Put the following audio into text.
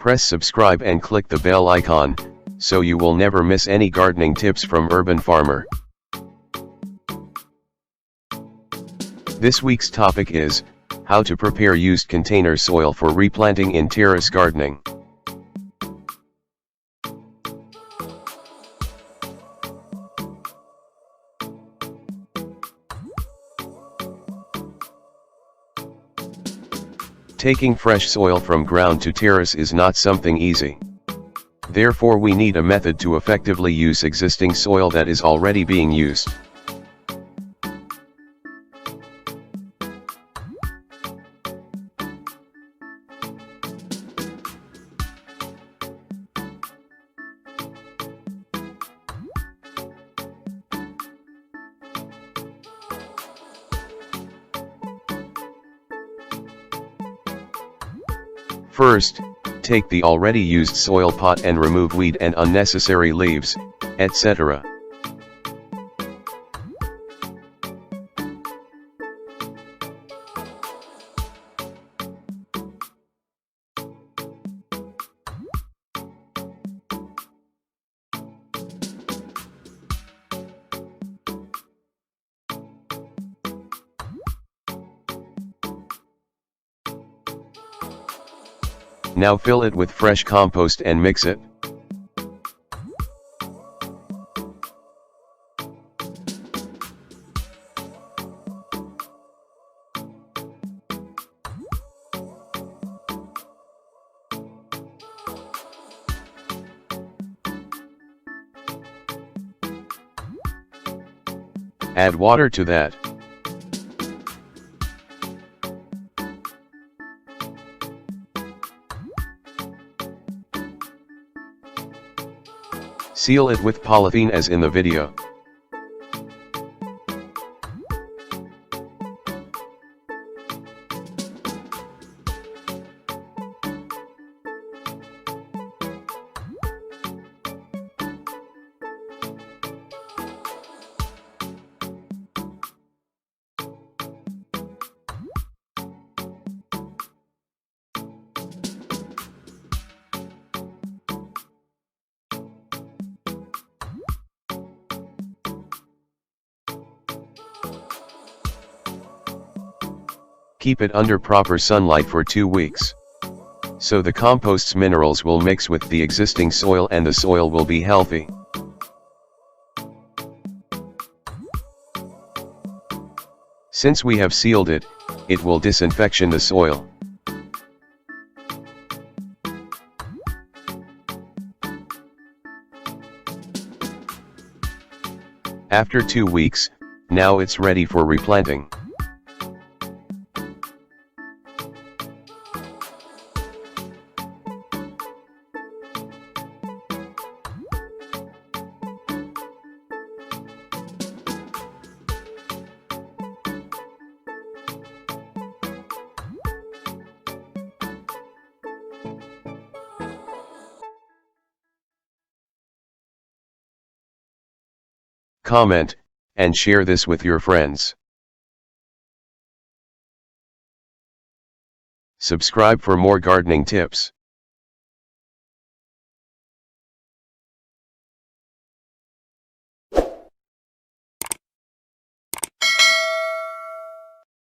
Press subscribe and click the bell icon, so you will never miss any gardening tips from Urban Farmer. This week's topic is, how to prepare used container soil for replanting in terrace gardening. Taking fresh soil from ground to terrace is not something easy. Therefore we need a method to effectively use existing soil that is already being used. First, take the already used soil pot and remove weed and unnecessary leaves, etc. Now fill it with fresh compost and mix it. Add water to that. Seal it with polythene as in the video. Keep it under proper sunlight for 2 weeks. So the compost's minerals will mix with the existing soil and the soil will be healthy. Since we have sealed it, it will disinfection the soil. After 2 weeks, now it's ready for replanting. Comment, and share this with your friends. Subscribe for more gardening tips.